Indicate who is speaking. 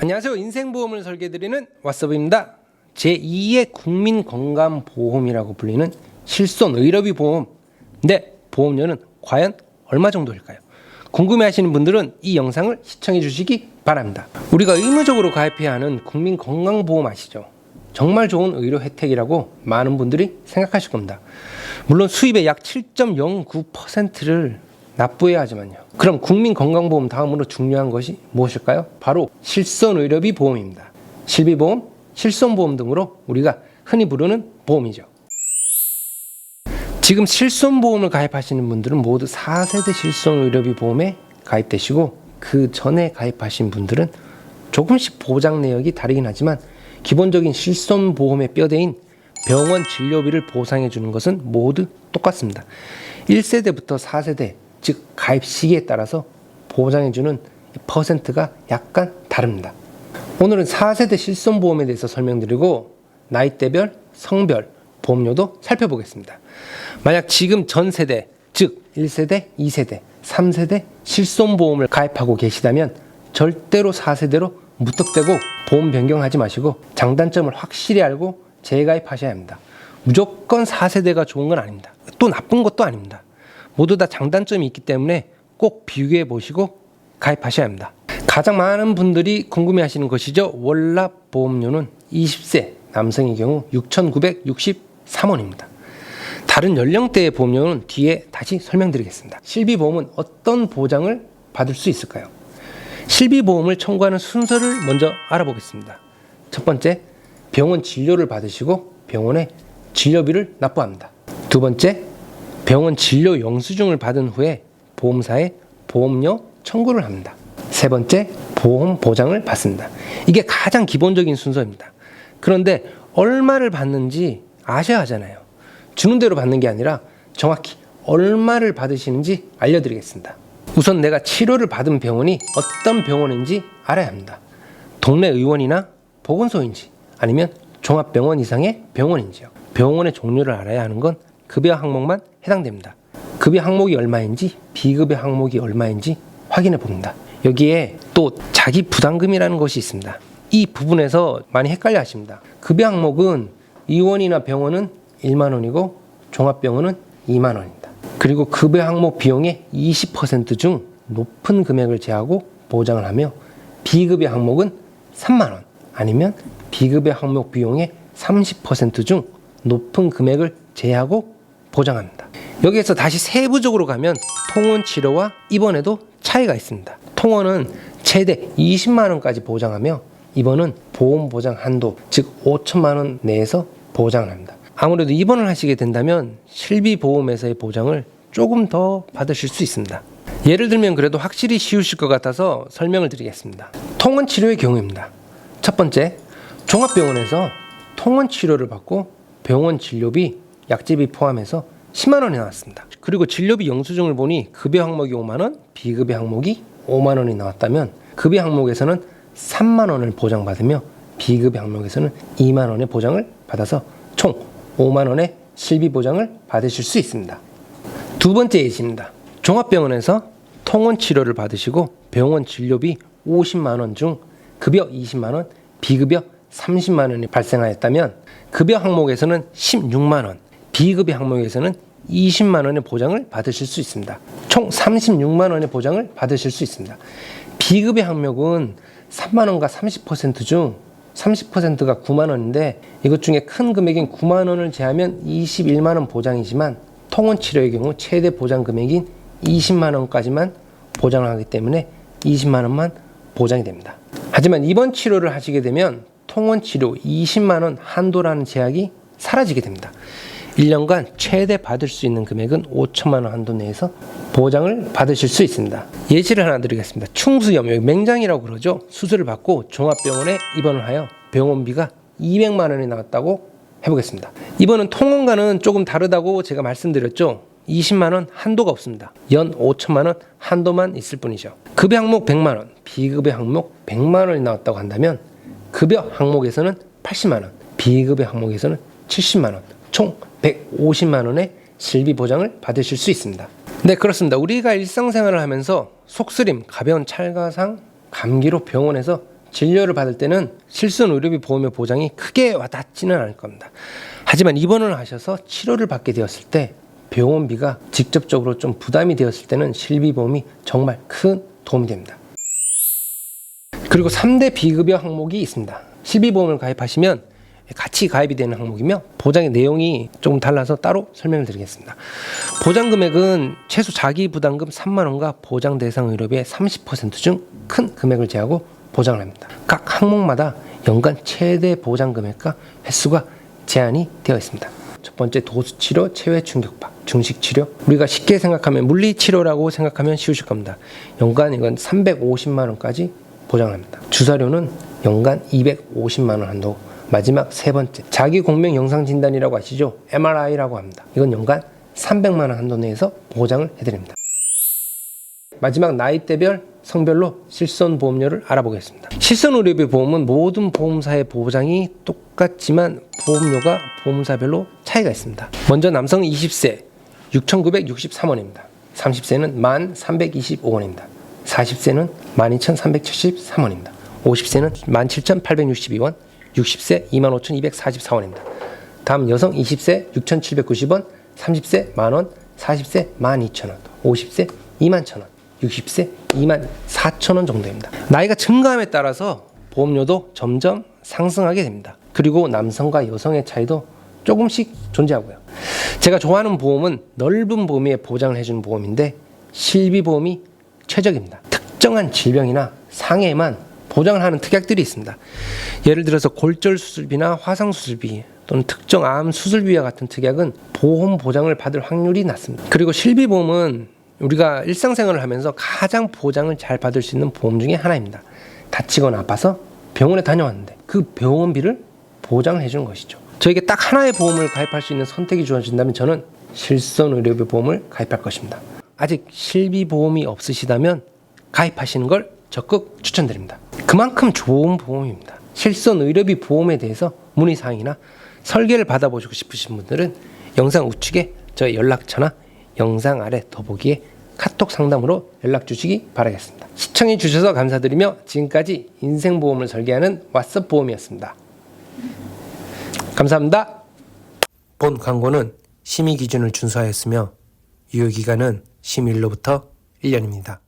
Speaker 1: 안녕하세요. 인생보험을 설계해드리는 왓썹입니다. 제2의 국민건강보험이라고 불리는 실손의료비 보험. 네, 보험료는 과연 얼마 정도일까요? 궁금해하시는 분들은 이 영상을 시청해 주시기 바랍니다. 우리가 의무적으로 가입해야 하는 국민건강보험 아시죠? 정말 좋은 의료 혜택이라고 많은 분들이 생각하실 겁니다. 물론 수입의 약 7.09%를 납부해야 하지만요. 그럼 국민건강보험 다음으로 중요한 것이 무엇일까요? 바로 실손의료비 보험입니다. 실비보험, 실손보험 등으로 우리가 흔히 부르는 보험이죠. 지금 실손보험을 가입하시는 분들은 모두 4세대 실손의료비 보험에 가입되시고, 그 전에 가입하신 분들은 조금씩 보장 내역이 다르긴 하지만 기본적인 실손보험의 뼈대인 병원 진료비를 보상해 주는 것은 모두 똑같습니다. 1세대부터 4세대, 즉 가입 시기에 따라서 보장해 주는 퍼센트가 약간 다릅니다. 오늘은 4세대 실손보험에 대해서 설명드리고 나이대별, 성별, 보험료도 살펴보겠습니다. 만약 지금 전 세대, 즉 1세대, 2세대, 3세대 실손보험을 가입하고 계시다면 절대로 4세대로 무턱대고 보험 변경하지 마시고 장단점을 확실히 알고 재가입하셔야 합니다. 무조건 4세대가 좋은 건 아닙니다. 또 나쁜 것도 아닙니다. 모두 다 장단점이 있기 때문에 꼭 비교해 보시고 가입하셔야 합니다. 가장 많은 분들이 궁금해하시는 것이죠. 월납 보험료는 20세 남성의 경우 6,963원입니다. 다른 연령대의 보험료는 뒤에 다시 설명드리겠습니다. 실비보험은 어떤 보장을 받을 수 있을까요? 실비보험을 청구하는 순서를 먼저 알아보겠습니다. 첫 번째, 병원 진료를 받으시고 병원에 진료비를 납부합니다. 두 번째, 병원 진료 영수증을 받은 후에 보험사에 보험료 청구를 합니다. 세 번째, 보험 보장을 받습니다. 이게 가장 기본적인 순서입니다. 그런데 얼마를 받는지 아셔야 하잖아요. 주는 대로 받는 게 아니라 정확히 얼마를 받으시는지 알려드리겠습니다. 우선 내가 치료를 받은 병원이 어떤 병원인지 알아야 합니다. 동네 의원이나 보건소인지 아니면 종합병원 이상의 병원인지요. 병원의 종류를 알아야 하는 건 급여 항목만 해당됩니다. 급여 항목이 얼마인지 비급여 항목이 얼마인지 확인해 봅니다. 여기에 또 자기 부담금이라는 것이 있습니다. 이 부분에서 많이 헷갈려 하십니다. 급여 항목은 의원이나 병원은 1만 원이고 종합병원은 2만 원입니다. 그리고 급여 항목 비용의 20% 중 높은 금액을 제하고 보장을 하며 비급여 항목은 3만 원 아니면 비급여 항목 비용의 30% 중 높은 금액을 제하고 보장합니다. 여기에서 다시 세부적으로 가면 통원 치료와 입원에도 차이가 있습니다. 통원은 최대 20만 원까지 보장하며 입원은 보험 보장 한도, 즉 5천만 원 내에서 보장을 합니다. 아무래도 입원을 하시게 된다면 실비보험에서의 보장을 조금 더 받으실 수 있습니다. 예를 들면 그래도 확실히 쉬우실 것 같아서 설명을 드리겠습니다. 통원 치료의 경우입니다. 첫 번째, 종합병원에서 통원 치료를 받고 병원 진료비, 약제비 포함해서 10만 원이 나왔습니다. 그리고 진료비 영수증을 보니 급여 항목이 5만 원, 비급여 항목이 5만 원이 나왔다면 급여 항목에서는 3만 원을 보장받으며 비급여 항목에서는 2만 원의 보장을 받아서 총 5만 원의 실비 보장을 받으실 수 있습니다. 두 번째 예시입니다. 종합병원에서 통원 치료를 받으시고 병원 진료비 50만 원 중 급여 20만 원, 비급여 30만 원이 발생하였다면 급여 항목에서는 16만 원, 비급여 항목에서는 20만 원의 보장을 받으실 수 있습니다. 총 36만 원의 보장을 받으실 수 있습니다. 비급여 항목은 3만 원과 30% 중 30%가 9만 원인데 이것 중에 큰 금액인 9만 원을 제하면 21만 원 보장이지만 통원 치료의 경우 최대 보장 금액인 20만 원까지만 보장을 하기 때문에 20만 원만 보장이 됩니다. 하지만 입원 치료를 하시게 되면 통원 치료 20만 원 한도라는 제약이 사라지게 됩니다. 1년간 최대 받을 수 있는 금액은 5천만 원 한도 내에서 보장을 받으실 수 있습니다. 예시를 하나 드리겠습니다. 충수염, 여기 맹장이라고 그러죠. 수술을 받고 종합병원에 입원을 하여 병원비가 200만 원이 나왔다고 해보겠습니다. 이번은 통원과는 조금 다르다고 제가 말씀드렸죠. 20만 원 한도가 없습니다. 연 5천만 원 한도만 있을 뿐이죠. 급여 항목 100만 원, 비급여 항목 100만 원이 나왔다고 한다면 급여 항목에서는 80만 원, 비급여 항목에서는 70만 원, 총 150만 원의 실비 보장을 받으실 수 있습니다. 네, 그렇습니다. 우리가 일상생활을 하면서 속쓰림, 가벼운 찰가상, 감기로 병원에서 진료를 받을 때는 실손 의료비 보험의 보장이 크게 와닿지는 않을 겁니다. 하지만 입원을 하셔서 치료를 받게 되었을 때 병원비가 직접적으로 좀 부담이 되었을 때는 실비보험이 정말 큰 도움이 됩니다. 그리고 3대 비급여 항목이 있습니다. 실비보험을 가입하시면 같이 가입이 되는 항목이며 보장의 내용이 조금 달라서 따로 설명을 드리겠습니다. 보장 금액은 최소 자기 부담금 3만 원과 보장 대상 의료비의 30% 중 큰 금액을 제하고 보장을 합니다. 각 항목마다 연간 최대 보장 금액과 횟수가 제한이 되어 있습니다. 첫 번째 도수치료, 체외 충격파, 중식치료. 우리가 쉽게 생각하면 물리치료라고 생각하면 쉬우실 겁니다. 연간 이건 350만 원까지 보장을 합니다. 주사료는 연간 250만 원 한도. 마지막 세 번째 자기 공명 영상 진단이라고 아시죠? MRI라고 합니다. 이건 연간 300만 원 한도 내에서 보장을 해드립니다. 마지막 나이대별 성별로 실손 보험료를 알아보겠습니다. 실손 의료비 보험은 모든 보험사의 보장이 똑같지만 보험료가 보험사별로 차이가 있습니다. 먼저 남성 20세 6,963원입니다. 30세는 1,325원입니다. 40세는 12,373원입니다. 50세는 17,862원, 60세 25,244원입니다. 다음 여성 20세 6,790원, 30세 만원, 40세 12,000원, 50세 21,000원, 60세 24,000원 정도입니다. 나이가 증가함에 따라서 보험료도 점점 상승하게 됩니다. 그리고 남성과 여성의 차이도 조금씩 존재하고요. 제가 좋아하는 보험은 넓은 범위에 보장을 해주는 보험인데 실비보험이 최적입니다. 특정한 질병이나 상해에만 보장을 하는 특약들이 있습니다. 예를 들어서 골절 수술비나 화상 수술비 또는 특정 암 수술비와 같은 특약은 보험 보장을 받을 확률이 낮습니다. 그리고 실비보험은 우리가 일상생활을 하면서 가장 보장을 잘 받을 수 있는 보험 중에 하나입니다. 다치거나 아파서 병원에 다녀왔는데 그 병원비를 보장을 해주는 것이죠. 저에게 딱 하나의 보험을 가입할 수 있는 선택이 주어진다면 저는 실손의료비 보험을 가입할 것입니다. 아직 실비보험이 없으시다면 가입하시는 걸 적극 추천드립니다. 그만큼 좋은 보험입니다. 실손의료비 보험에 대해서 문의사항이나 설계를 받아보시고 싶으신 분들은 영상 우측에 저의 연락처나 영상 아래 더보기에 카톡 상담으로 연락 주시기 바라겠습니다. 시청해 주셔서 감사드리며 지금까지 인생보험을 설계하는 왓썹 보험이었습니다. 감사합니다. 본 광고는 심의 기준을 준수하였으며 유효기간은 심의일로부터 1년입니다.